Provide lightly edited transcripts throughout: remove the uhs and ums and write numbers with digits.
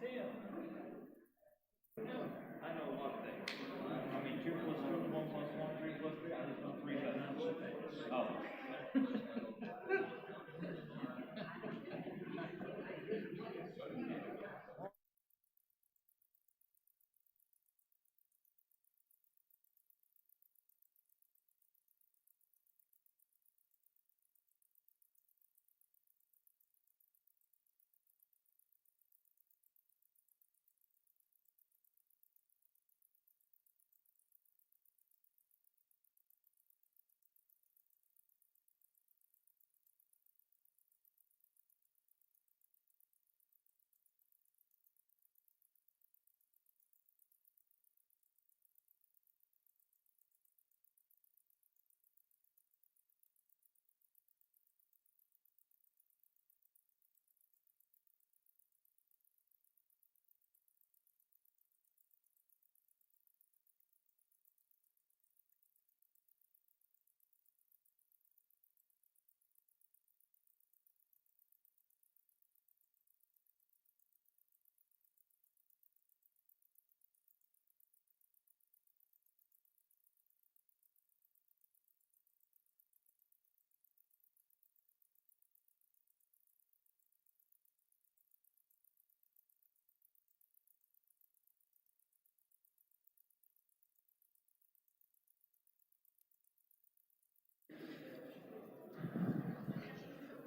I know a lot of things. I mean, 2 plus 2, 1 plus 1, 3 plus 3. I just know 3 financial things. Oh.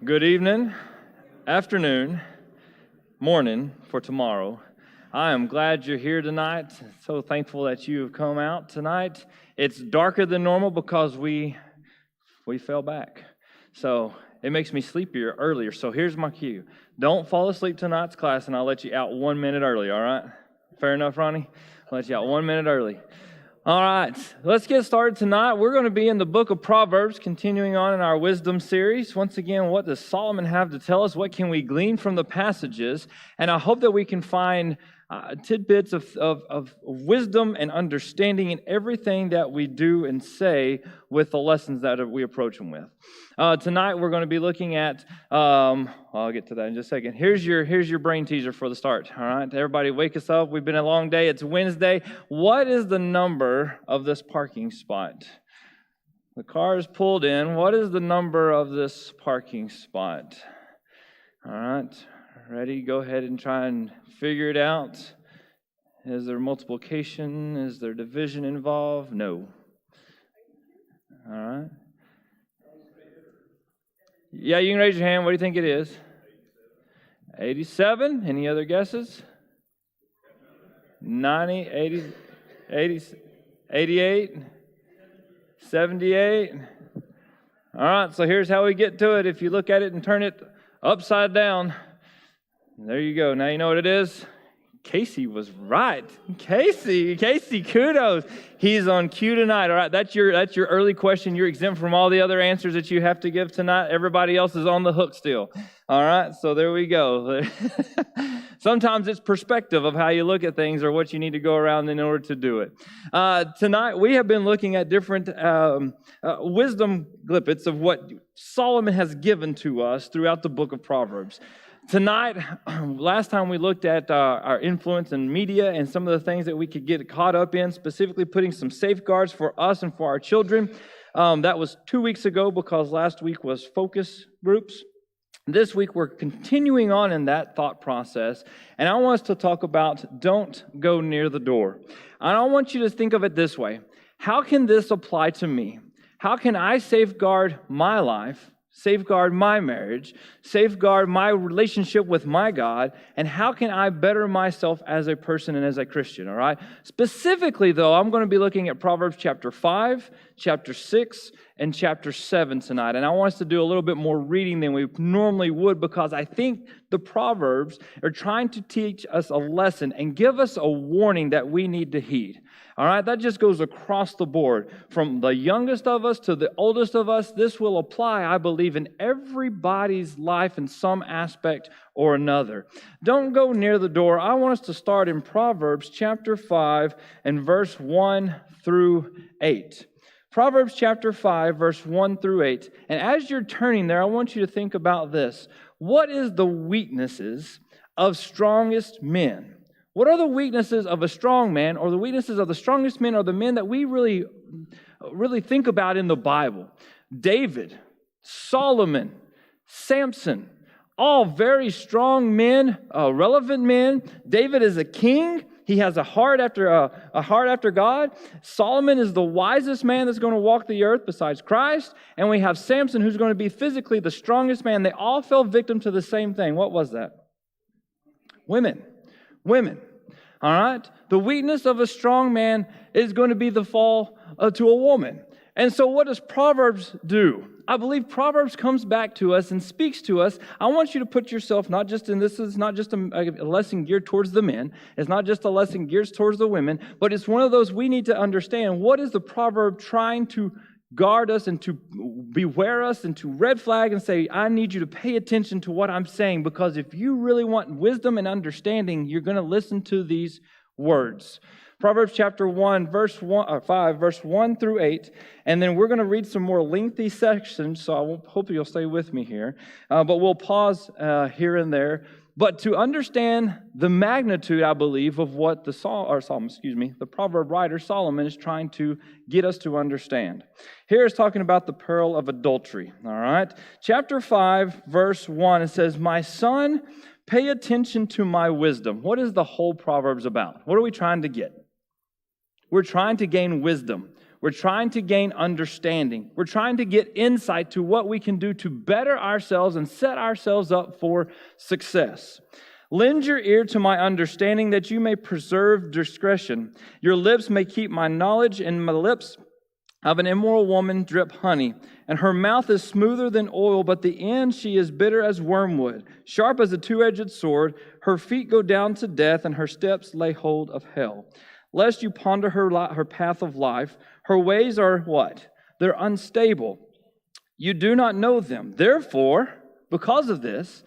Good evening, afternoon, morning for tomorrow. I am glad you're here tonight. So thankful that you have come out tonight. It's darker than normal because we fell back. So it makes me sleepier earlier. So here's my cue. Don't fall asleep tonight's class, and I'll let you out 1 minute early, all right? Fair enough, Ronnie? I'll let you out 1 minute early. All right, let's get started tonight. We're going to be in the book of Proverbs, continuing on in our wisdom series. Once again, what does Solomon have to tell us? What can we glean from the passages? And I hope that we can find tidbits of wisdom and understanding in everything that we do and say with the lessons that we approach them with. Tonight, we're going to be looking at, I'll get to that in just a second. Here's your brain teaser for the start, all right? Everybody wake us up. We've been a long day. It's Wednesday. What is the number of this parking spot? The car is pulled in. What is the number of this parking spot? All right, ready? Go ahead and try and figure it out. Is there multiplication? Is there division involved? No. All right. Yeah, you can raise your hand. What do you think it is? 87. Any other guesses? 90, 80, 88, 78. All right, so here's how we get to it. If you look at it and turn it upside down, there you go. Now you know what it is? Casey was right. Casey, kudos. He's on cue tonight. All right, that's your early question. You're exempt from all the other answers that you have to give tonight. Everybody else is on the hook still. All right, so there we go. Sometimes it's perspective of how you look at things or what you need to go around in order to do it. Tonight, we have been looking at different wisdom glimpses of what Solomon has given to us throughout the book of Proverbs. Tonight, last time we looked at our influence in media and some of the things that we could get caught up in, specifically putting some safeguards for us and for our children. That was 2 weeks ago because last week was focus groups. This week, we're continuing on in that thought process, and I want us to talk about don't go near the door. And I want you to think of it this way. How can this apply to me? How can I safeguard my life, safeguard my marriage, safeguard my relationship with my God, and how can I better myself as a person and as a Christian, all right? Specifically, though, I'm going to be looking at Proverbs chapter 5, chapter 6, and chapter 7 tonight. And I want us to do a little bit more reading than we normally would because I think the Proverbs are trying to teach us a lesson and give us a warning that we need to heed. All right, that just goes across the board. From the youngest of us to the oldest of us, this will apply, I believe, in everybody's life in some aspect or another. Don't go near the door. I want us to start in Proverbs chapter 5 and verse 1 through 8. Proverbs chapter 5, verse 1 through 8. And as you're turning there, I want you to think about this. What is the weaknesses of strongest men. What are the weaknesses of a strong man, or the weaknesses of the strongest men, or the men that we really think about in the Bible? David, Solomon, Samson, all very strong men, relevant men. David is a king. He has a heart after God. Solomon is the wisest man that's going to walk the earth besides Christ. And we have Samson, who's going to be physically the strongest man. They all fell victim to the same thing. What was that? Women. All right? The weakness of a strong man is going to be the fall to a woman. And so what does Proverbs do? I believe Proverbs comes back to us and speaks to us. I want you to put yourself this is not just a lesson geared towards the men. It's not just a lesson geared towards the women, but it's one of those we need to understand. What is the proverb trying to guard us and to beware us and to red flag and say, I need you to pay attention to what I'm saying, because if you really want wisdom and understanding, you're going to listen to these words. Proverbs chapter 5, verse 1 through 8, and then we're going to read some more lengthy sections, so I hope you'll stay with me here, but we'll pause here and there. But to understand the magnitude, I believe, of what the proverb writer Solomon is trying to get us to understand. Here is talking about the peril of adultery. All right, chapter 5, verse 1, it says, "My son, pay attention to my wisdom." What is the whole Proverbs about? What are we trying to get? We're trying to gain wisdom. We're trying to gain understanding. We're trying to get insight to what we can do to better ourselves and set ourselves up for success. "Lend your ear to my understanding, that you may preserve discretion. Your lips may keep my knowledge, and my lips of an immoral woman drip honey. And her mouth is smoother than oil, but the end she is bitter as wormwood, sharp as a two-edged sword. Her feet go down to death, and her steps lay hold of hell. Lest you ponder her path of life, her ways are" what? "They're unstable. You do not know them. Therefore, because of this,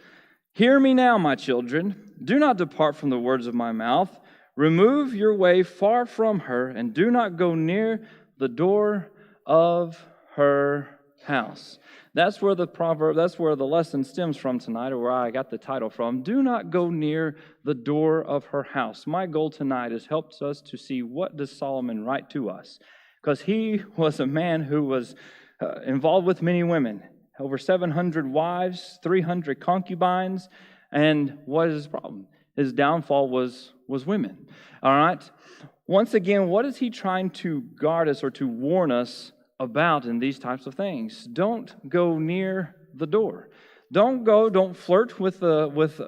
hear me now, my children. Do not depart from the words of my mouth. Remove your way far from her, and do not go near the door of her house." That's where the lesson stems from tonight, or where I got the title from. Do not go near the door of her house. My goal tonight has helped us to see, what does Solomon write to us? Because he was a man who was involved with many women. Over 700 wives, 300 concubines. And what is his problem? His downfall was women. All right? Once again, what is he trying to guard us or to warn us about in these types of things? Don't go near the door. Don't flirt with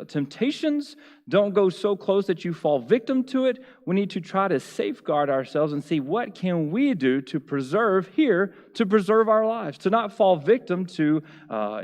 temptations. Don't go so close that you fall victim to it. We need to try to safeguard ourselves and see, what can we do to preserve our lives, to not fall victim to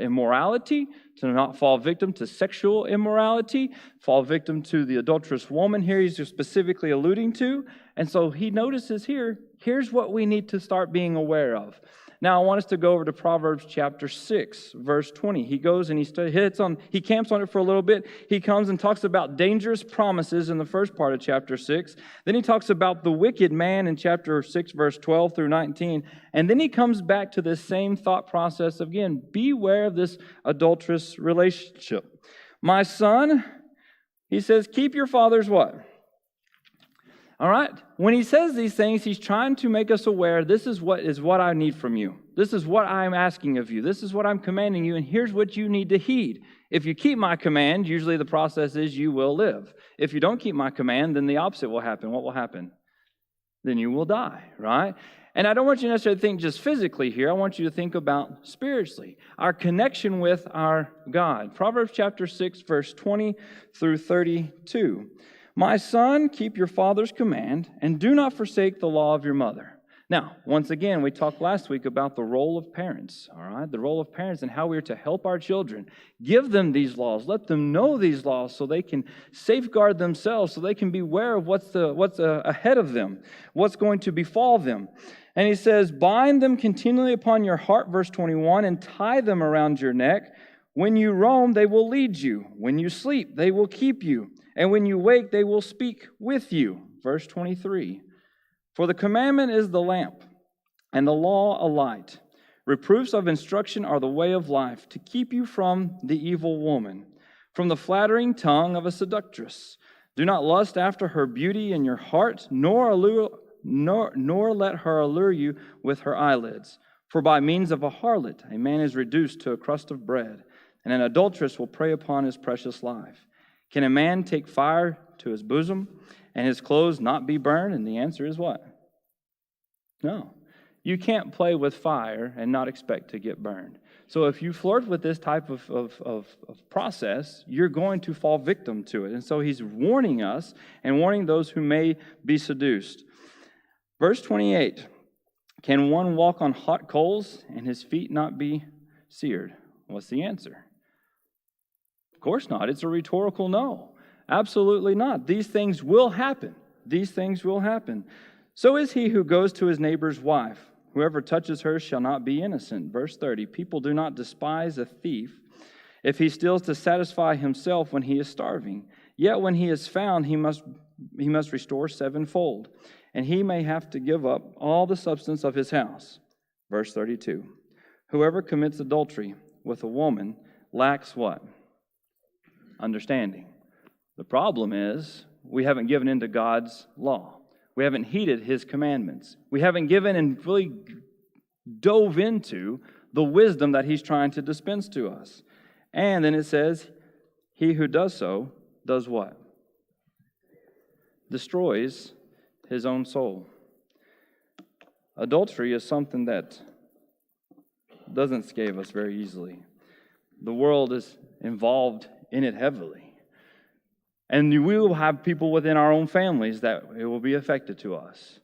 immorality, to not fall victim to sexual immorality, fall victim to the adulterous woman here he's just specifically alluding to. And so he notices here's what we need to start being aware of. Now, I want us to go over to Proverbs chapter 6, verse 20. He goes and he camps on it for a little bit. He comes and talks about dangerous promises in the first part of chapter 6. Then he talks about the wicked man in chapter 6, verse 12 through 19. And then he comes back to this same thought process of, again, beware of this adulterous relationship. "My son," he says, "keep your father's" what? All right? When he says these things, he's trying to make us aware, this is what I need from you. This is what I'm asking of you. This is what I'm commanding you, and here's what you need to heed. If you keep my command, usually the process is you will live. If you don't keep my command, then the opposite will happen. What will happen? Then you will die, right? And I don't want you to necessarily think just physically here. I want you to think about spiritually, our connection with our God. Proverbs chapter 6, verse 20 through 32. "My son, keep your father's command, and do not forsake the law of your mother." Now, once again, we talked last week about the role of parents, all right? The role of parents and how we are to help our children. Give them these laws. Let them know these laws so they can safeguard themselves, so they can be aware of what's ahead of them, what's going to befall them. And he says, "Bind them continually upon your heart," verse 21, "and tie them around your neck. When you roam, they will lead you. When you sleep, they will keep you. And when you wake, they will speak with you." Verse 23. "For the commandment is the lamp, and the law a light. Reproofs of instruction are the way of life, to keep you from the evil woman. from the flattering tongue of a seductress. Do not lust after her beauty in your heart, nor let her allure you with her eyelids. For by means of a harlot a man is reduced to a crust of bread, and an adulteress will prey upon his precious life. Can a man take fire to his bosom, and his clothes not be burned? And the answer is what? No. You can't play with fire and not expect to get burned. So if you flirt with this type of process, you're going to fall victim to it. And so he's warning us and warning those who may be seduced. Verse 28, can one walk on hot coals and his feet not be seared? What's the answer? Of course not. It's a rhetorical no. Absolutely not. These things will happen. These things will happen. So is he who goes to his neighbor's wife. Whoever touches her shall not be innocent. Verse 30, people do not despise a thief if he steals to satisfy himself when he is starving. Yet when he is found, he must restore sevenfold, and he may have to give up all the substance of his house. Verse 32, whoever commits adultery with a woman lacks what? Understanding. The problem is we haven't given in to God's law. We haven't heeded his commandments. We haven't given and really dove into the wisdom that he's trying to dispense to us. And then it says, he who does so does what? Destroys his own soul. Adultery is something that doesn't scathe us very easily. The world is involved in it heavily. And we will have people within our own families that it will be affected to us.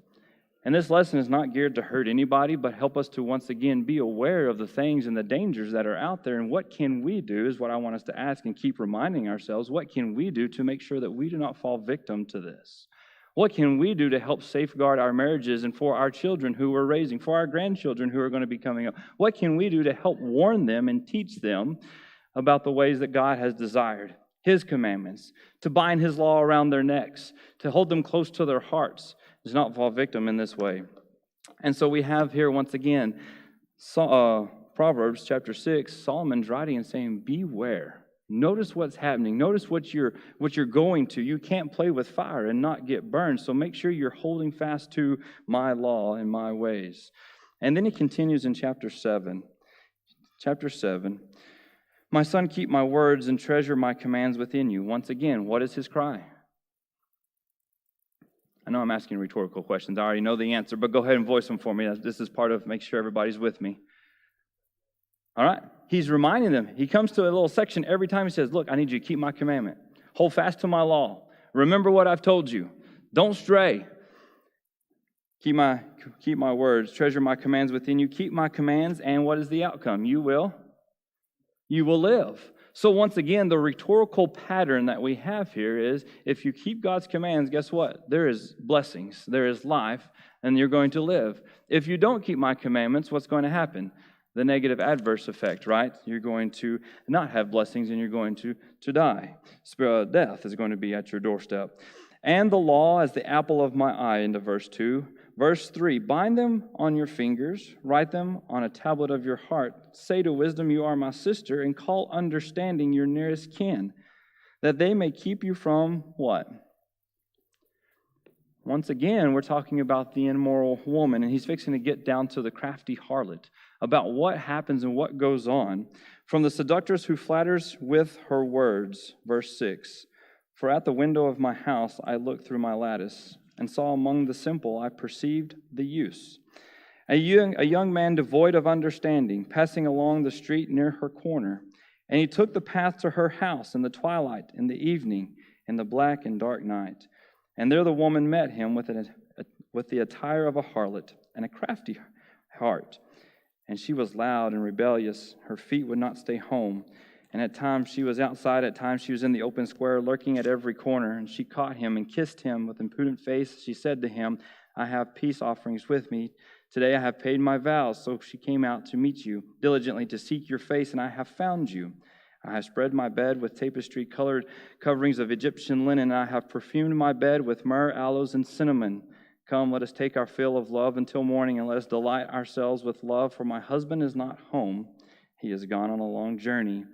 And this lesson is not geared to hurt anybody, but help us to once again be aware of the things and the dangers that are out there. And what can we do is what I want us to ask and keep reminding ourselves. What can we do to make sure that we do not fall victim to this? What can we do to help safeguard our marriages and for our children who we're raising, for our grandchildren who are going to be coming up? What can we do to help warn them and teach them about the ways that God has desired? His commandments, to bind his law around their necks, to hold them close to their hearts, does not fall victim in this way. And so we have here once again, Proverbs chapter 6, Solomon's writing and saying, beware. Notice what's happening. Notice what you're going to. You can't play with fire and not get burned. So make sure you're holding fast to my law and my ways. And then he continues in chapter 7. Chapter 7. My son, keep my words and treasure my commands within you. Once again, what is his cry? I know I'm asking rhetorical questions. I already know the answer, but go ahead and voice them for me. This is part of make sure everybody's with me. All right? He's reminding them. He comes to a little section every time he says, look, I need you to keep my commandment. Hold fast to my law. Remember what I've told you. Don't stray. Keep my words. Treasure my commands within you. Keep my commands, and what is the outcome? You will live. So once again, the rhetorical pattern that we have here is if you keep God's commands, guess what? There is blessings, there is life, and you're going to live. If you don't keep my commandments, what's going to happen? The negative adverse effect, right? You're going to not have blessings and you're going to die. Death is going to be at your doorstep. And the law as the apple of my eye, into verse 2. Verse 3, bind them on your fingers, write them on a tablet of your heart. Say to wisdom, you are my sister, and call understanding your nearest kin, that they may keep you from what? Once again, we're talking about the immoral woman, and he's fixing to get down to the crafty harlot, about what happens and what goes on. From the seductress who flatters with her words, verse 6, for at the window of my house I looked through my lattice, and saw among the simple I perceived the use. A young man devoid of understanding, passing along the street near her corner. And he took the path to her house in the twilight, in the evening, in the black and dark night. And there the woman met him with the attire of a harlot and a crafty heart. And she was loud and rebellious. Her feet would not stay home. And at times she was outside, at times she was in the open square, lurking at every corner. And she caught him and kissed him with impudent face. She said to him, I have peace offerings with me. Today I have paid my vows. So she came out to meet you, diligently to seek your face, and I have found you. I have spread my bed with tapestry-colored coverings of Egyptian linen, and I have perfumed my bed with myrrh, aloes, and cinnamon. Come, let us take our fill of love until morning, and let us delight ourselves with love, for my husband is not home. He has gone on a long journey.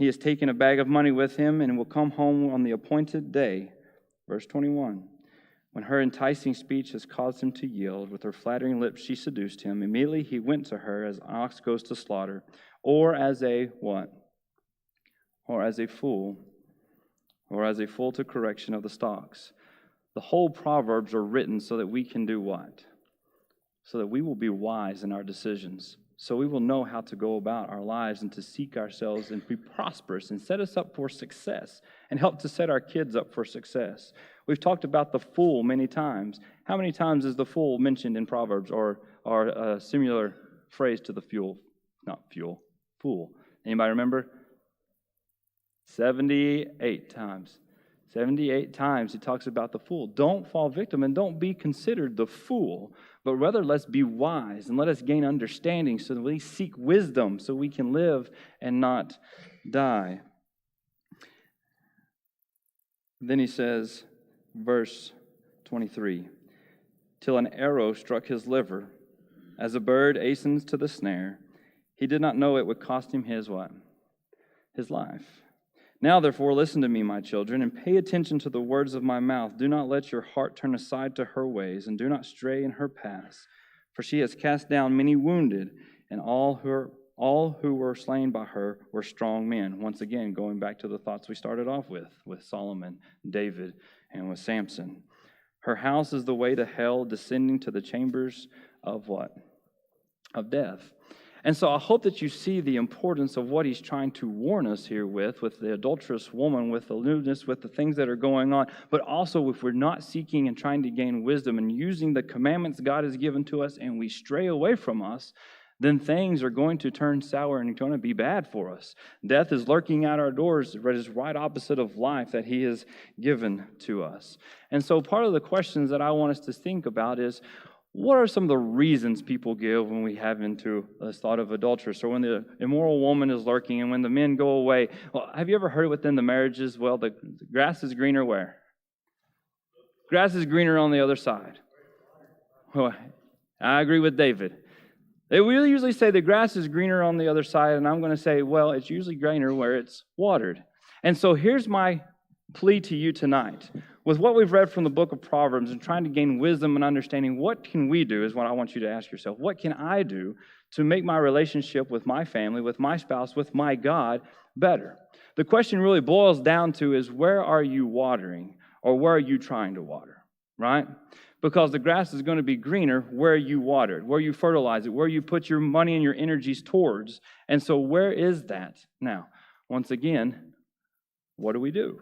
He has taken a bag of money with him and will come home on the appointed day. Verse 21. When her enticing speech has caused him to yield, with her flattering lips she seduced him. Immediately he went to her as an ox goes to slaughter, or as a what? Or as a fool to correction of the stocks. The whole Proverbs are written so that we can do what? So that we will be wise in our decisions. So we will know how to go about our lives and to seek ourselves and be prosperous and set us up for success and help to set our kids up for success. We've talked about the fool many times. How many times is the fool mentioned in Proverbs or a similar phrase to the fool? Anybody remember? 78 times. 78 times he talks about the fool. Don't fall victim and don't be considered the fool, but rather let's be wise and let us gain understanding so that we seek wisdom so we can live and not die. Then he says, verse 23, till an arrow struck his liver, as a bird hastens to the snare, he did not know it would cost him his what? His life. Now, therefore, listen to me, my children, and pay attention to the words of my mouth. Do not let your heart turn aside to her ways, and do not stray in her paths. For she has cast down many wounded, and all who were slain by her were strong men. Once again, going back to the thoughts we started off with Solomon, David, and with Samson. Her house is the way to hell, descending to the chambers of what? Of death. And so I hope that you see the importance of what he's trying to warn us here with the adulterous woman, with the lewdness, with the things that are going on. But also, if we're not seeking and trying to gain wisdom and using the commandments God has given to us and we stray away from us, then things are going to turn sour and going to be bad for us. Death is lurking at our doors, but is right opposite of life that he has given to us. And so part of the questions that I want us to think about is, what are some of the reasons people give when we have into this thought of adulteress, or when the immoral woman is lurking and when the men go away? Well, have you ever heard within the marriages, well, the grass is greener where? Grass is greener on the other side. Well, I agree with David. They will usually say the grass is greener on the other side, and I'm going to say, well, it's usually greener where it's watered. And so here's my plea to you tonight. With what we've read from the book of Proverbs and trying to gain wisdom and understanding, what can we do is what I want you to ask yourself. What can I do to make my relationship with my family, with my spouse, with my God better? The question really boils down to is, where are you watering, or where are you trying to water, right? Because the grass is going to be greener where you water it, where you fertilize it, where you put your money and your energies towards. And so where is that? Now, once again, what do?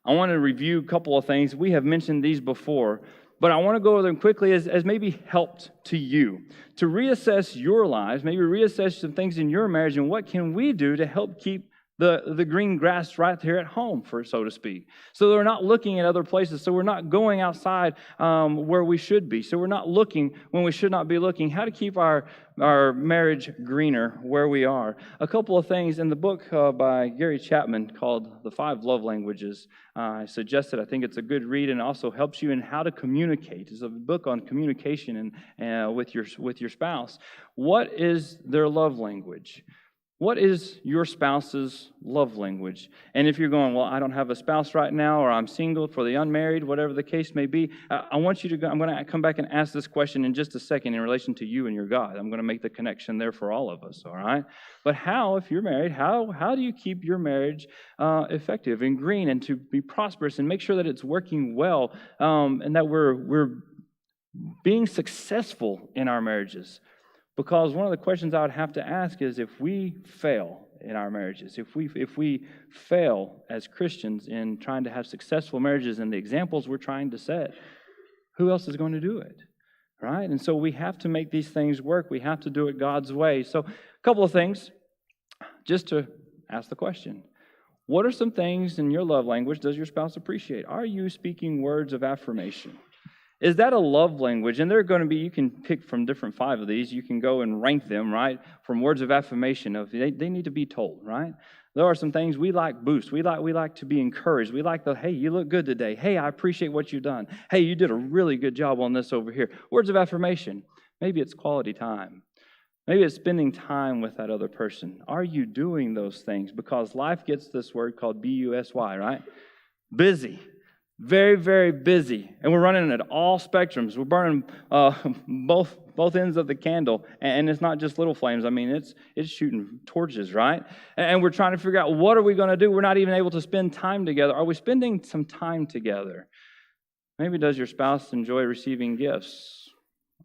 I want to review a couple of things. We have mentioned these before, but I want to go over them quickly as maybe helped to you to reassess your lives, maybe reassess some things in your marriage, and what can we do to help keep the green grass right here at home, so to speak. So we're not looking at other places. So we're not going outside where we should be. So we're not looking when we should not be looking. How to keep our marriage greener where we are. A couple of things in the book by Gary Chapman called The 5 Love Languages. I suggested, I think it's a good read, and also helps you in how to communicate. It's a book on communication and with your spouse. What is their love language? What is your spouse's love language? And if you're going, well, I don't have a spouse right now, or I'm single, for the unmarried, whatever the case may be, I want you to go. I'm going to come back and ask this question in just a second in relation to you and your God. I'm going to make the connection there for all of us, all right? But how, if you're married, how do you keep your marriage effective and green and to be prosperous and make sure that it's working well and that we're being successful in our marriages? Because one of the questions I would have to ask is, if we fail in our marriages, if we fail as Christians in trying to have successful marriages and the examples we're trying to set, who else is going to do it, right? And so we have to make these things work. We have to do it God's way. So a couple of things, just to ask the question. What are some things in your love language does your spouse appreciate? Are you speaking words of affirmation? Is that a love language? And they're going to be, you can pick from different 5 of these. You can go and rank them, right? From words of affirmation of they need to be told, right? There are some things we like boost. We like to be encouraged. We like hey, you look good today. Hey, I appreciate what you've done. Hey, you did a really good job on this over here. Words of affirmation. Maybe it's quality time. Maybe it's spending time with that other person. Are you doing those things? Because life gets this word called busy, right? Busy. Very, very busy. And we're running at all spectrums. We're burning both ends of the candle. And it's not just little flames. I mean, it's shooting torches, right? And we're trying to figure out, what are we going to do? We're not even able to spend time together. Are we spending some time together? Maybe does your spouse enjoy receiving gifts?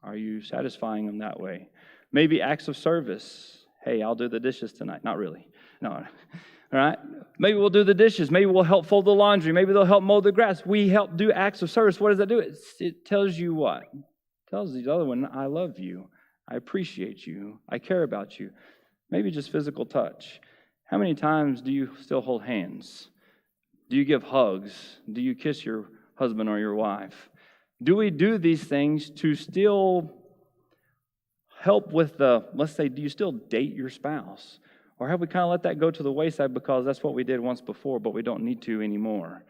Are you satisfying them that way? Maybe acts of service. Hey, I'll do the dishes tonight. Not really. No. All right? Maybe we'll do the dishes. Maybe we'll help fold the laundry. Maybe they'll help mow the grass. We help do acts of service. What does that do? It tells you what? It tells the other one, I love you. I appreciate you. I care about you. Maybe just physical touch. How many times do you still hold hands? Do you give hugs? Do you kiss your husband or your wife? Do we do these things to still help with let's say, do you still date your spouse? Or have we kind of let that go to the wayside because that's what we did once before, but we don't need to anymore?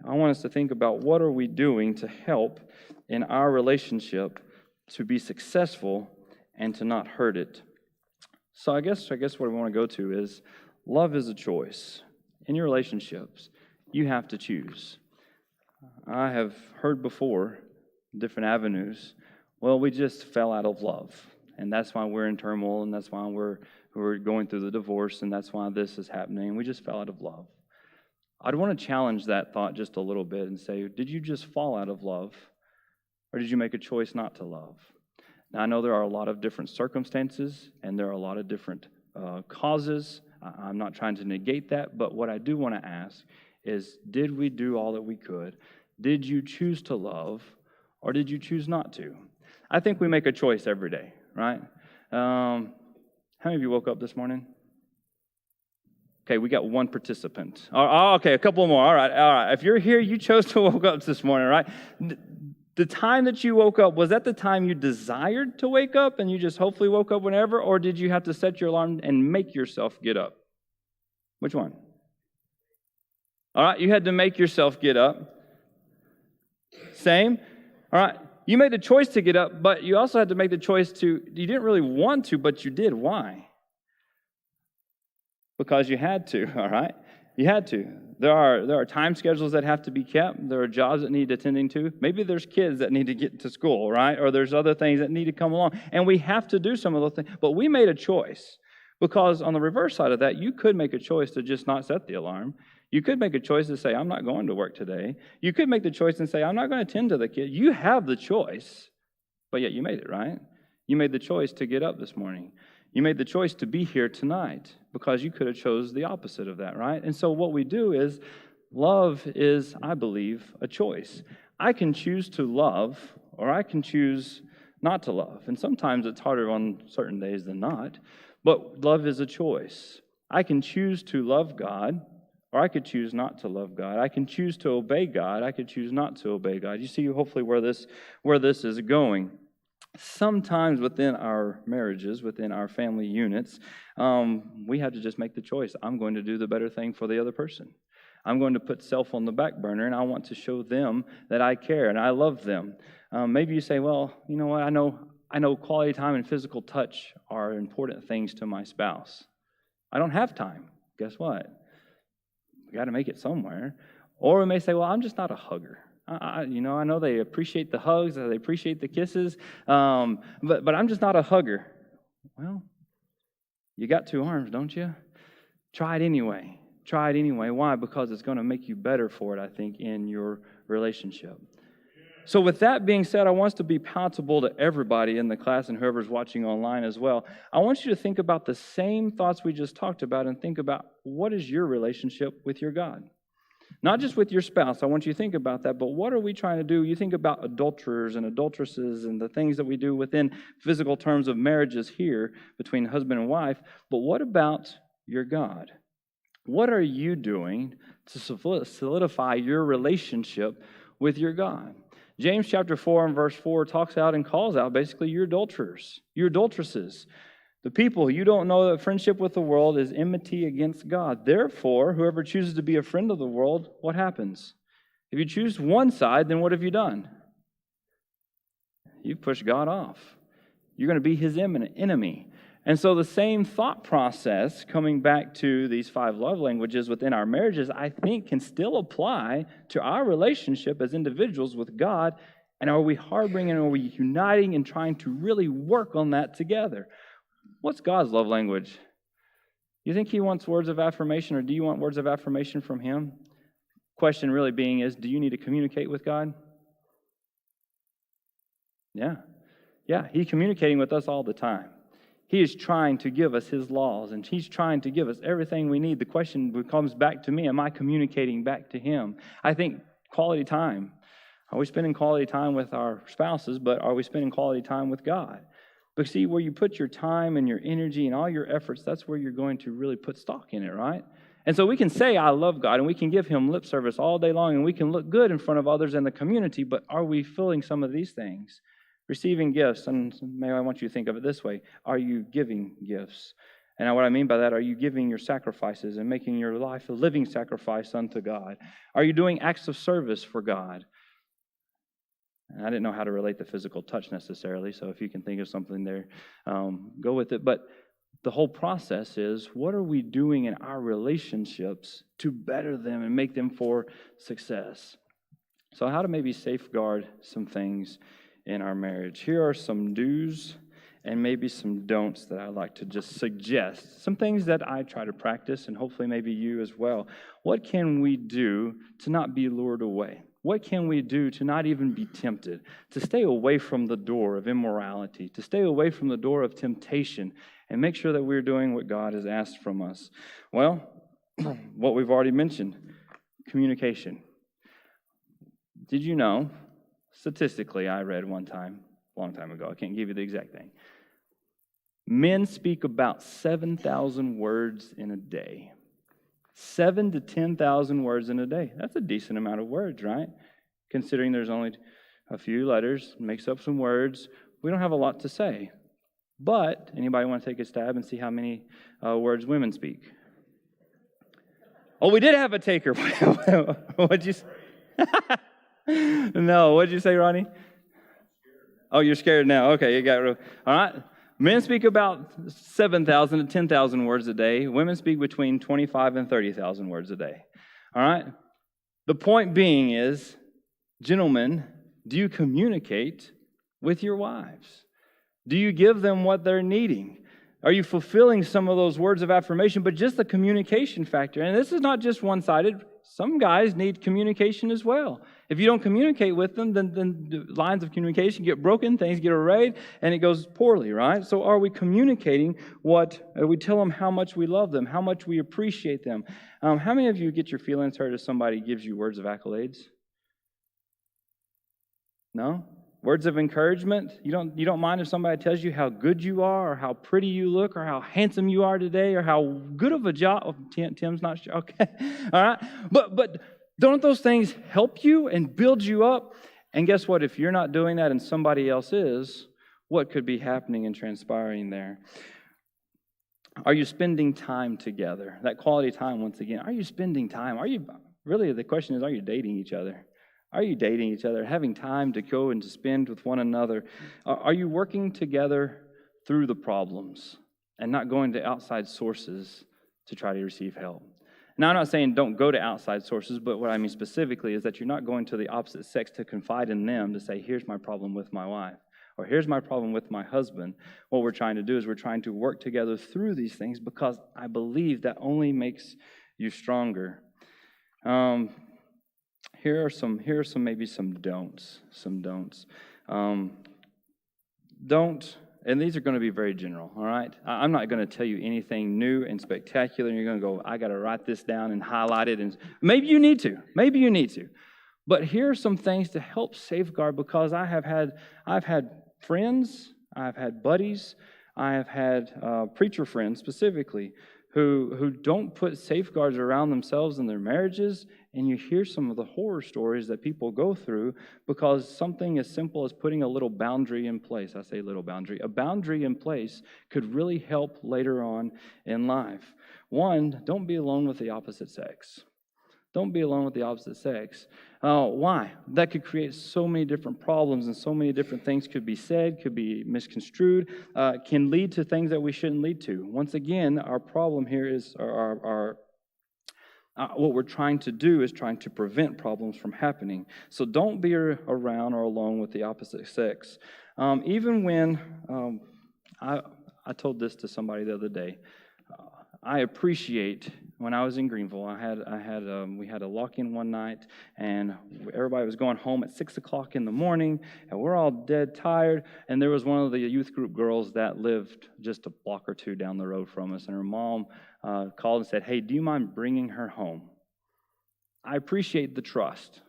I want us to think about, what are we doing to help in our relationship to be successful and to not hurt it? So I guess what we want to go to is, love is a choice. In your relationships, you have to choose. I have heard before, different avenues, well, we just fell out of love, and that's why we're in turmoil, and that's why we're going through the divorce, and that's why this is happening. We just fell out of love. I'd want to challenge that thought just a little bit and say, did you just fall out of love, or did you make a choice not to love? Now, I know there are a lot of different circumstances, and there are a lot of different causes. I'm not trying to negate that, but what I do want to ask is, did we do all that we could? Did you choose to love, or did you choose not to? I think we make a choice every day, right? How many of you woke up this morning? Okay, we got one participant. Oh, okay, a couple more. All right. If you're here, you chose to wake up this morning, right? The time that you woke up, was that the time you desired to wake up and you just hopefully woke up whenever, or did you have to set your alarm and make yourself get up? Which one? All right, you had to make yourself get up. Same. All right, you made the choice to get up, but you also had to make the choice you didn't really want to, but you did. Why? Because you had to, all right? You had to. There are time schedules that have to be kept. There are jobs that need attending to. Maybe there's kids that need to get to school, right? Or there's other things that need to come along. And we have to do some of those things. But we made a choice. Because on the reverse side of that, you could make a choice to just not set the alarm. You could make a choice to say, I'm not going to work today. You could make the choice and say, I'm not going to attend to the kid. You have the choice, but yet you made it, right? You made the choice to get up this morning. You made the choice to be here tonight because you could have chose the opposite of that, right? And so what we do is, love is, I believe, a choice. I can choose to love, or I can choose not to love. And sometimes it's harder on certain days than not, but love is a choice. I can choose to love God, or I could choose not to love God. I can choose to obey God. I could choose not to obey God. You see hopefully where this is going. Sometimes within our marriages, within our family units, we have to just make the choice. I'm going to do the better thing for the other person. I'm going to put self on the back burner, and I want to show them that I care and I love them. Maybe you say, well, you know what, I know quality time and physical touch are important things to my spouse. I don't have time. Guess what? We got to make it somewhere. Or we may say, well, I'm just not a hugger. I know they appreciate the hugs, they appreciate the kisses, but I'm just not a hugger. Well, you got two arms, don't you? Try it anyway. Try it anyway. Why? Because it's going to make you better for it, I think, in your relationship. So with that being said, I want us to be palatable to everybody in the class and whoever's watching online as well. I want you to think about the same thoughts we just talked about and think about, what is your relationship with your God? Not just with your spouse, I want you to think about that, but what are we trying to do? You think about adulterers and adulteresses and the things that we do within physical terms of marriages here between husband and wife, but what about your God? What are you doing to solidify your relationship with your God? James chapter 4 and verse 4 talks out and calls out basically your adulterers, your adulteresses. The people, you don't know that friendship with the world is enmity against God. Therefore, whoever chooses to be a friend of the world, what happens? If you choose one side, then what have you done? You've pushed God off. You're going to be his enemy. And so the same thought process, coming back to these 5 love languages within our marriages, I think can still apply to our relationship as individuals with God. And are we harboring and are we uniting and trying to really work on that together? What's God's love language? You think He wants words of affirmation, or do you want words of affirmation from Him? Question really being is, do you need to communicate with God? Yeah, He's communicating with us all the time. He is trying to give us His laws, and He's trying to give us everything we need. The question comes back to me, am I communicating back to Him? I think quality time. Are we spending quality time with our spouses, but are we spending quality time with God? But see, where you put your time and your energy and all your efforts, that's where you're going to really put stock in it, right? And so we can say, I love God, and we can give Him lip service all day long, and we can look good in front of others in the community, but are we feeling some of these things? Receiving gifts, and maybe I want you to think of it this way. Are you giving gifts? And what I mean by that, are you giving your sacrifices and making your life a living sacrifice unto God? Are you doing acts of service for God? And I didn't know how to relate the physical touch necessarily, so if you can think of something there, go with it. But the whole process is, what are we doing in our relationships to better them and make them for success? So how to maybe safeguard some things in our marriage. Here are some do's and maybe some don'ts that I'd like to just suggest. Some things that I try to practice, and hopefully maybe you as well. What can we do to not be lured away? What can we do to not even be tempted? To stay away from the door of immorality, to stay away from the door of temptation, and make sure that we're doing what God has asked from us. Well, what we've already mentioned, communication. Did you know, statistically, I read one time, a long time ago, I can't give you the exact thing, men speak about 7,000 words in a day. 7,000 to 10,000 words in a day. That's a decent amount of words, right? Considering there's only a few letters, makes up some words. We don't have a lot to say. But, anybody want to take a stab and see how many words women speak? Oh, we did have a taker. What'd you say? No, what'd you say, Ronnie? Oh, you're scared now. Okay, you got it. All right. Men speak about 7,000 to 10,000 words a day. Women speak between 25 and 30,000 words a day. All right? The point being is, gentlemen, do you communicate with your wives? Do you give them what they're needing? Are you fulfilling some of those words of affirmation, but just the communication factor? And this is not just one-sided. Some guys need communication as well. If you don't communicate with them, then the lines of communication get broken, things get arrayed, and it goes poorly, right? So are we communicating we tell them how much we love them, how much we appreciate them? How many of you get your feelings hurt if somebody gives you words of accolades? No? Words of encouragement? You don't mind if somebody tells you how good you are, or how pretty you look, or how handsome you are today, or how good of a job? Oh, Tim's not sure. Okay, all right. But don't those things help you and build you up? And guess what? If you're not doing that and somebody else is, what could be happening and transpiring there? Are you spending time together? That quality time, once again. Are you spending time? The question is, are you dating each other? Are you dating each other, having time to go and to spend with one another? Are you working together through the problems and not going to outside sources to try to receive help? Now, I'm not saying don't go to outside sources, but what I mean specifically is that you're not going to the opposite sex to confide in them to say, here's my problem with my wife, or here's my problem with my husband. What we're trying to do is we're trying to work together through these things, because I believe that only makes you stronger. Here are some maybe some don'ts. Don't, and these are going to be very general, all right? I'm not going to tell you anything new and spectacular, and you're going to go, I got to write this down and highlight it, and maybe you need to. But here are some things to help safeguard, because I've had friends, I've had buddies, I have had preacher friends specifically who don't put safeguards around themselves and their marriages, and you hear some of the horror stories that people go through because something as simple as putting a little boundary in place. I say little boundary. A boundary in place could really help later on in life. One, don't be alone with the opposite sex. Don't be alone with the opposite sex. Why? That could create so many different problems, and so many different things could be said, could be misconstrued, can lead to things that we shouldn't lead to. Once again, our problem here is what we're trying to do is trying to prevent problems from happening. So don't be around or alone with the opposite sex. Even when I told this to somebody the other day. I appreciate when I was in Greenville. We had a lock-in one night, and everybody was going home at 6 o'clock in the morning, and we're all dead tired. And there was one of the youth group girls that lived just a block or two down the road from us, and her mom called and said, "Hey, do you mind bringing her home?" I appreciate the trust.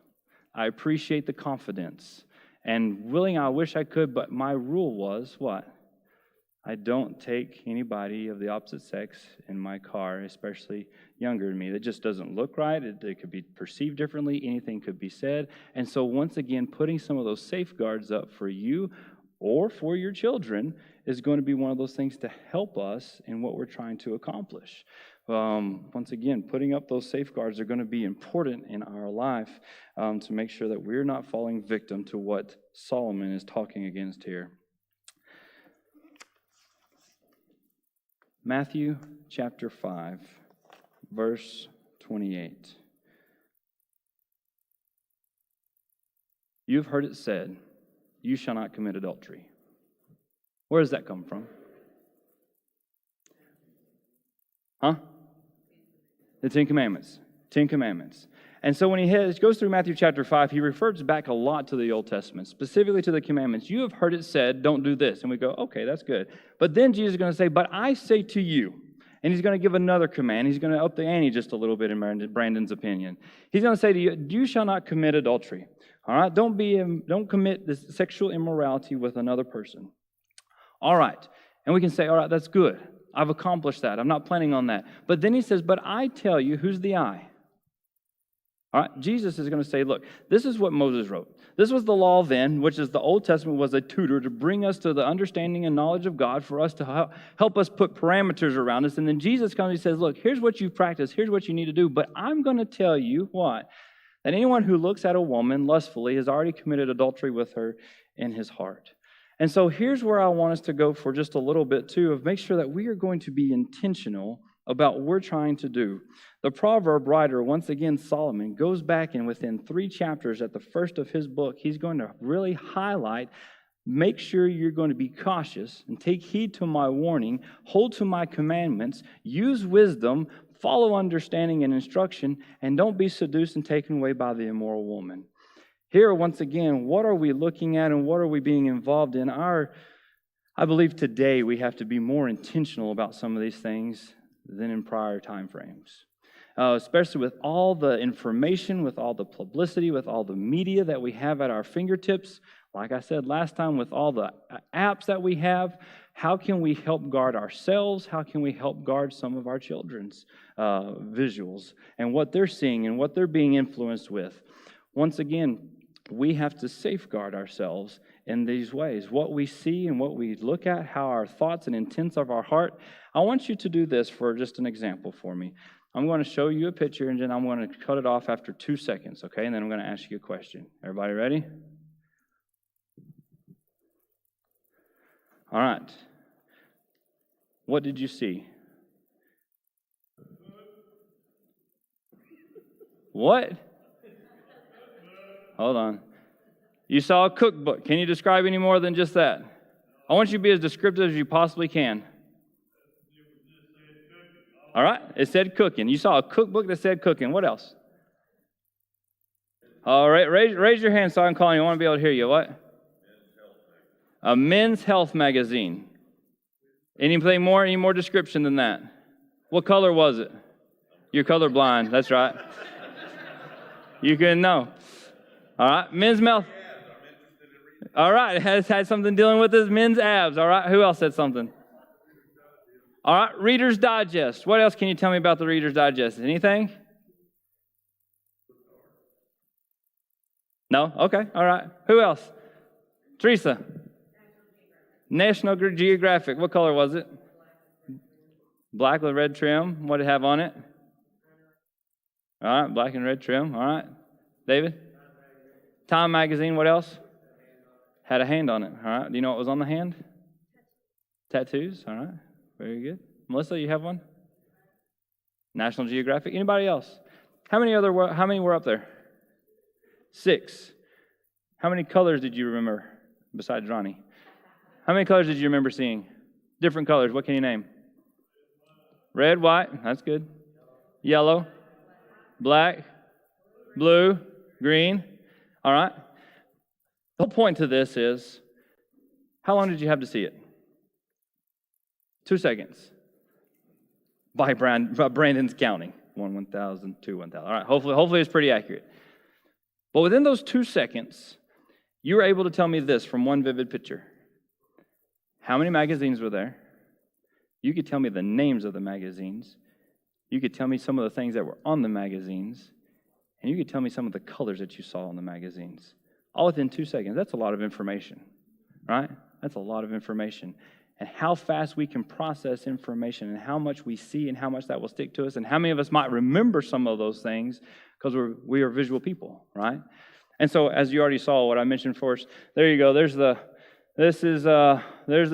I appreciate the confidence. And I wish I could, but my rule was what? I don't take anybody of the opposite sex in my car, especially younger than me. That just doesn't look right. It could be perceived differently. Anything could be said. And so once again, putting some of those safeguards up for you or for your children is going to be one of those things to help us in what we're trying to accomplish. Once again, putting up those safeguards are going to be important in our life to make sure that we're not falling victim to what Solomon is talking against here. Matthew chapter 5, verse 28. You've heard it said, "You shall not commit adultery." Where does that come from? The Ten Commandments. Ten Commandments. And so when he goes through Matthew chapter 5, he refers back a lot to the Old Testament, specifically to the commandments. You have heard it said, don't do this. And we go, okay, that's good. But then Jesus is going to say, but I say to you, and he's going to give another command. He's going to up the ante just a little bit in Brandon's opinion. He's going to say to you, you shall not commit adultery. All right, don't commit this sexual immorality with another person. All right, and we can say, all right, that's good. I've accomplished that. I'm not planning on that. But then he says, but I tell you, who's the I? All right, Jesus is going to say, look, this is what Moses wrote. This was the law then, which is the Old Testament was a tutor to bring us to the understanding and knowledge of God for us to help us put parameters around us. And then Jesus comes and says, look, here's what you've practiced. Here's what you need to do. But I'm going to tell you what? That anyone who looks at a woman lustfully has already committed adultery with her in his heart. And so here's where I want us to go for just a little bit too, of make sure that we are going to be intentional about what we're trying to do. The proverb writer, once again, Solomon, goes back and within 3 chapters at the first of his book, he's going to really highlight, make sure you're going to be cautious and take heed to my warning, hold to my commandments, use wisdom, follow understanding and instruction, and don't be seduced and taken away by the immoral woman. Here, once again, what are we looking at and what are we being involved in? I believe today we have to be more intentional about some of these things than in prior time frames. Especially with all the information, with all the publicity, with all the media that we have at our fingertips. Like I said last time, with all the apps that we have, how can we help guard ourselves? How can we help guard some of our children's visuals and what they're seeing and what they're being influenced with? Once again, we have to safeguard ourselves in these ways. What we see and what we look at, how our thoughts and intents of our heart. I want you to do this for just an example for me. I'm going to show you a picture, and then I'm going to cut it off after 2 seconds, okay? And then I'm going to ask you a question. Everybody ready? All right. What did you see? What? Hold on. You saw a cookbook. Can you describe any more than just that? I want you to be as descriptive as you possibly can. All right. It said cooking. You saw a cookbook that said cooking. What else? All right. Raise your hand so I can call you. I want to be able to hear you. What? A men's health magazine. Anything more? Any more description than that? What color was it? You're colorblind. That's right. You couldn't know. All right. Men's mouth. All right. It has had something dealing with his men's abs. All right. Who else said something? All right. Reader's Digest. What else can you tell me about the Reader's Digest? Anything? No? Okay. All right. Who else? Teresa. National Geographic. What color was it? Black with red trim. What did it have on it? All right, black and red trim. All right. David? Time magazine. What else? Had a hand on it. All right. Do you know what was on the hand? Tattoos. All right. Very good. Melissa, you have one? National Geographic. Anybody else? How many were up there? 6. How many colors did you remember besides Ronnie? How many colors did you remember seeing? Different colors. What can you name? Red, white. That's good. Yellow, black, blue, green. All right. The whole point to this is, how long did you have to see it? 2 seconds. By Brandon's counting. 1,000, 2, 1,000. All right, hopefully it's pretty accurate. But within those 2 seconds, you were able to tell me this from one vivid picture. How many magazines were there? You could tell me the names of the magazines. You could tell me some of the things that were on the magazines. And you could tell me some of the colors that you saw on the magazines. All within 2 seconds. That's a lot of information, right? That's a lot of information. And how fast we can process information and how much we see and how much that will stick to us and how many of us might remember some of those things because we are visual people, right? And so as you already saw what I mentioned first, there you go. There's the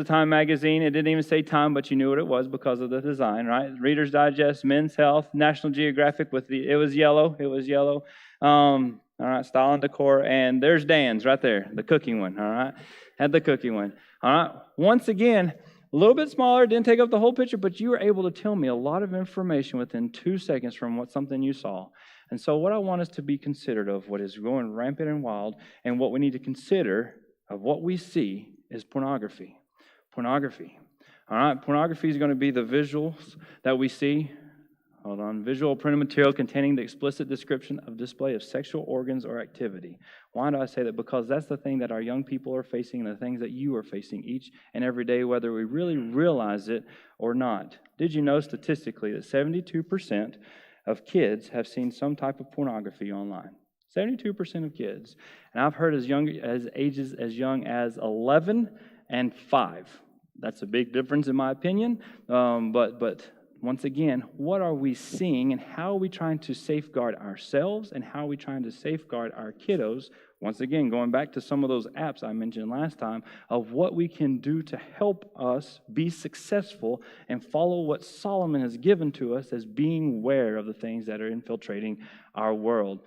Time magazine. It didn't even say Time, but you knew what it was because of the design, right? Reader's Digest, Men's Health, National Geographic it was yellow. All right, Style and Decor, and there's Dan's right there, the cooking one, all right? Had the cooking one. All right, once again, a little bit smaller, didn't take up the whole picture, but you were able to tell me a lot of information within 2 seconds from something you saw. And so what I want us to be considerate of, what is going rampant and wild, and what we need to consider of what we see is pornography. Pornography. All right, pornography is going to be the visuals that we see. Hold on. Visual printed material containing the explicit description of display of sexual organs or activity. Why do I say that? Because that's the thing that our young people are facing and the things that you are facing each and every day, whether we really realize it or not. Did you know statistically that 72% of kids have seen some type of pornography online? 72% of kids. And I've heard ages as young as 11 and 5. That's a big difference in my opinion, but once again, what are we seeing and how are we trying to safeguard ourselves and how are we trying to safeguard our kiddos? Once again, going back to some of those apps I mentioned last time of what we can do to help us be successful and follow what Solomon has given to us as being aware of the things that are infiltrating our world.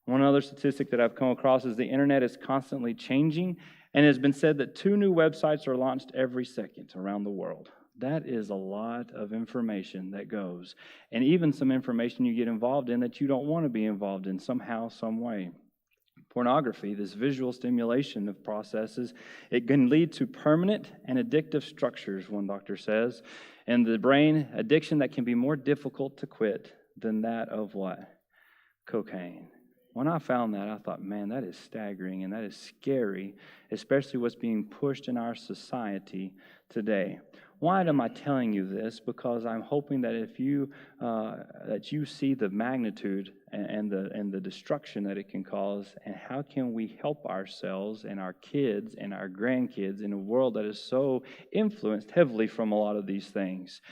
One other statistic that I've come across is the internet is constantly changing, and it has been said that 2 new websites are launched every second around the world. That is a lot of information that goes. And even some information you get involved in that you don't want to be involved in somehow, some way. Pornography, this visual stimulation of processes, it can lead to permanent and addictive structures, one doctor says, in the brain, addiction that can be more difficult to quit than that of what? Cocaine. When I found that, I thought, man, that is staggering and that is scary, especially what's being pushed in our society today. Why am I telling you this? Because I'm hoping that if you see the magnitude and the destruction that it can cause, and how can we help ourselves and our kids and our grandkids in a world that is so influenced heavily from a lot of these things.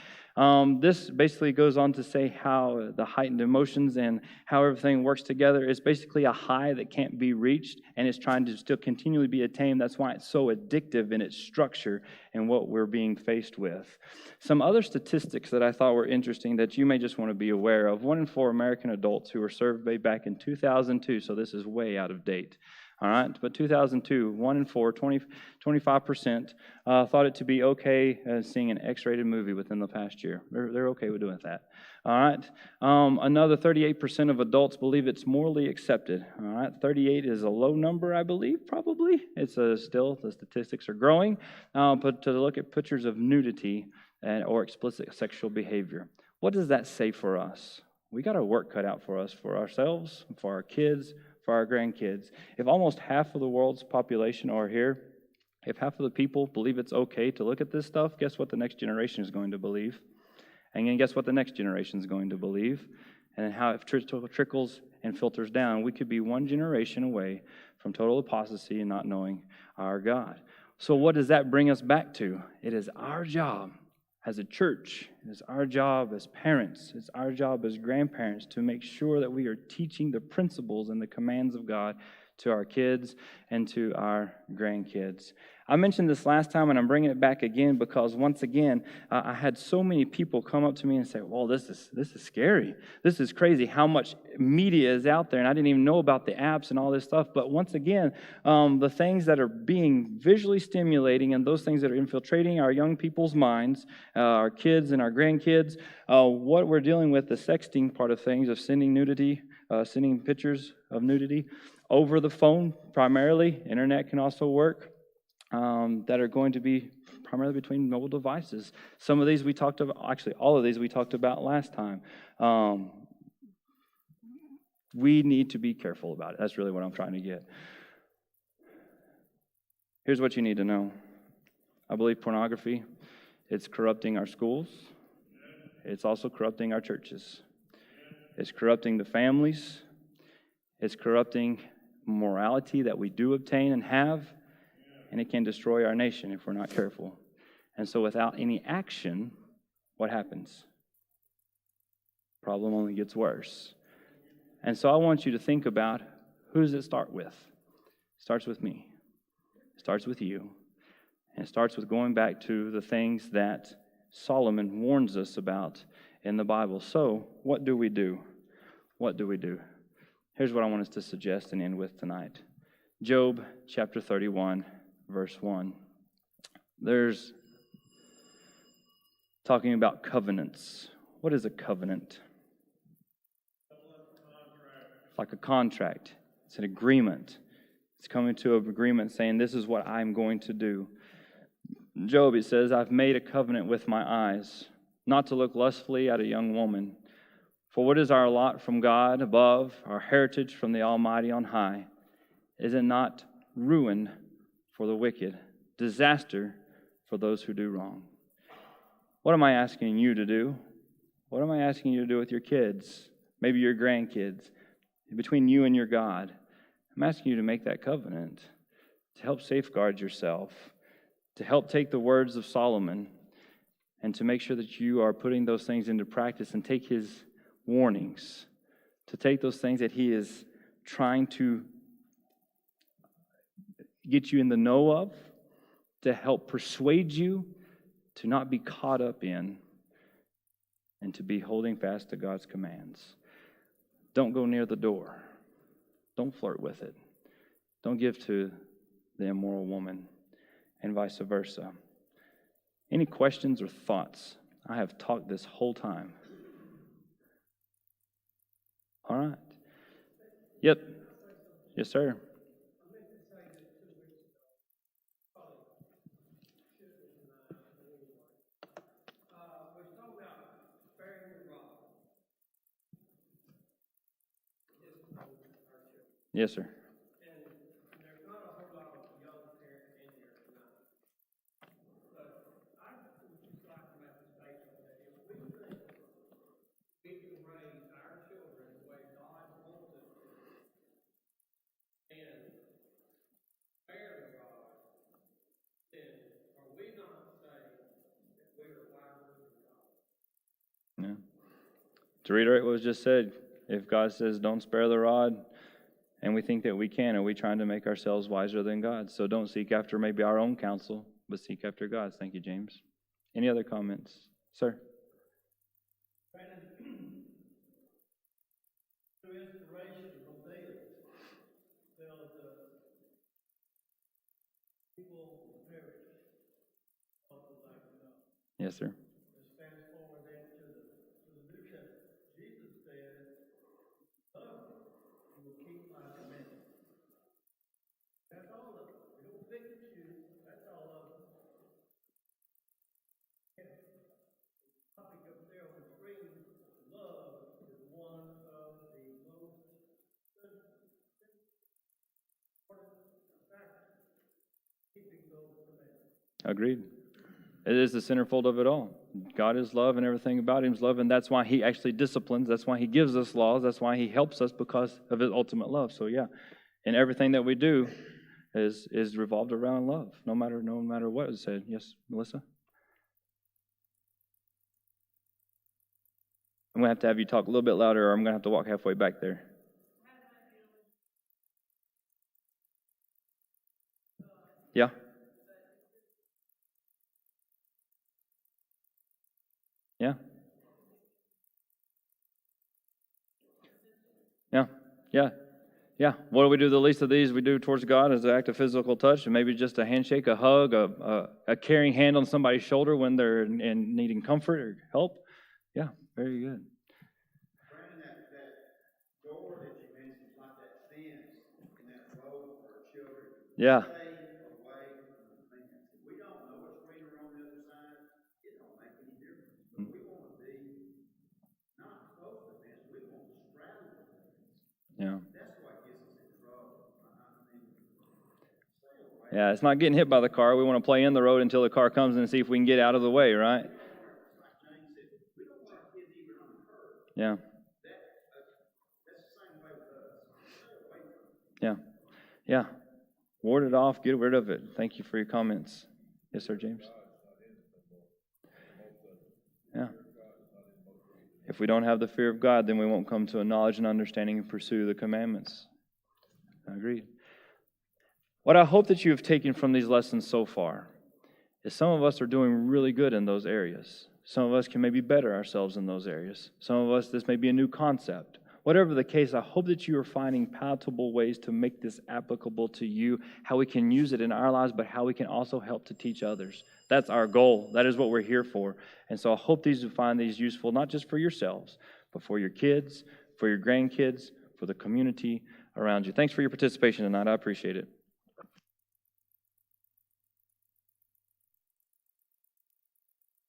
This basically goes on to say how the heightened emotions and how everything works together is basically a high that can't be reached and it's trying to still continually be attained. That's why it's so addictive in its structure and what we're being faced with. Some other statistics that I thought were interesting that you may just want to be aware of. 1 in 4 American adults who were surveyed back in 2002, so this is way out of date. All right, but 2002, 1 in 4, 25% thought it to be okay seeing an X-rated movie within the past year. They're okay with doing that. All right, another 38% of adults believe it's morally accepted. All right, 38 is a low number, I believe, probably. It's still, the statistics are growing. But to look at pictures of nudity or explicit sexual behavior. What does that say for us? We got our work cut out for us, for ourselves, for our kids, for our grandkids. If almost half of the world's population are here, if half of the people believe it's okay to look at this stuff, guess what the next generation is going to believe? And then guess what the next generation is going to believe? And how it trickles and filters down. We could be one generation away from total apostasy and not knowing our God. So what does that bring us back to? It is our job as a church, it's our job as parents, it's our job as grandparents to make sure that we are teaching the principles and the commands of God to our kids and to our grandkids. I mentioned this last time, and I'm bringing it back again because once again, I had so many people come up to me and say, "Well, this is scary. This is crazy how much media is out there, and I didn't even know about the apps and all this stuff." But once again, the things that are being visually stimulating and those things that are infiltrating our young people's minds, our kids and our grandkids, what we're dealing with, the sexting part of things, of sending nudity, sending pictures of nudity over the phone primarily. Internet can also work. That are going to be primarily between mobile devices. Some of these we talked about, actually all of these we talked about last time. We need to be careful about it. That's really what I'm trying to get. Here's what you need to know. I believe pornography, it's corrupting our schools. It's also corrupting our churches. It's corrupting the families. It's corrupting morality that we do obtain and have. And it can destroy our nation if we're not careful. And so without any action, what happens? Problem only gets worse. And so I want you to think about, who does it start with? It starts with me. It starts with you. And it starts with going back to the things that Solomon warns us about in the Bible. So what do we do? What do we do? Here's what I want us to suggest and end with tonight. Job chapter 31. Verse 1. There's talking about covenants. What is a covenant? It's like a contract. It's an agreement. It's coming to an agreement saying, this is what I'm going to do. Job, it says, I've made a covenant with my eyes, not to look lustfully at a young woman. For what is our lot from God above, our heritage from the Almighty on high? Is it not ruin for the wicked, disaster for those who do wrong? What am I asking you to do? What am I asking you to do with your kids, maybe your grandkids, between you and your God? I'm asking you to make that covenant, to help safeguard yourself, to help take the words of Solomon, and to make sure that you are putting those things into practice and take his warnings, to take those things that he is trying to get you in the know of, to help persuade you to not be caught up in, and to be holding fast to God's commands. Don't go near the door. Don't flirt with it. Don't give to the immoral woman, and vice versa. Any questions or thoughts? I have talked this whole time. All right. Yep. Yes, sir. Yes, sir. And there's not a whole lot of young parents in here tonight. But I would just like to make a statement that if we think we can raise our children the way God wants us to, and fair to God, then are we not saying that we are wiser than God? Yeah. To reiterate what was just said, if God says don't spare the rod, and we think that we can, are we trying to make ourselves wiser than God? So don't seek after maybe our own counsel, but seek after God's. Thank you, James. Any other comments? Sir? Brandon, through inspiration from David, tells people will perish, something like that. Yes, sir. Let's fast forward then to the New Testament. Jesus said, love me, you will keep my commandments. That's all of it. We don't pick and choose. That's all of it. Yeah. The topic up there on the screen, love, is one of the most important factors keeping those commandments. Agreed. It is the centerfold of it all. God is love and everything about him is love, and that's why he actually disciplines. That's why he gives us laws. That's why he helps us, because of his ultimate love. So yeah, and everything that we do is revolved around love, no matter what is said. Yes, Melissa? I'm going to have you talk a little bit louder, or I'm going to have to walk halfway back there. Yeah? Yeah? Yeah? Yeah? Yeah. What do we do? The least of these we do towards God is an act of physical touch, and maybe just a handshake, a hug, a caring hand on somebody's shoulder when they're in needing comfort or help. Yeah, very good. Brandon, that door that you mentioned is like that fence in that road for our children. Yeah. Stay away from the fence. If we don't know what's greener on the other side, it don't make any difference. But we want to be not close to the fence. We want to straddle the fence. Yeah. That's what gets us in trouble. I mean, stay away. Yeah, it's not getting hit by the car. We want to play in the road until the car comes and see if we can get out of the way, right? Like James said, we don't want our kids even on the curb. Yeah. That's the same way with us. Stay away from it. Yeah. Yeah. Ward it off. Get rid of it. Thank you for your comments. Yes, sir, James? Yeah. If we don't have the fear of God, then we won't come to a knowledge and understanding and pursue the commandments. I agree. What I hope that you have taken from these lessons so far is some of us are doing really good in those areas. Some of us can maybe better ourselves in those areas. Some of us, this may be a new concept. Whatever the case, I hope that you are finding palatable ways to make this applicable to you, how we can use it in our lives, but how we can also help to teach others. That's our goal. That is what we're here for. And so I hope you find these useful, not just for yourselves, but for your kids, for your grandkids, for the community around you. Thanks for your participation tonight. I appreciate it.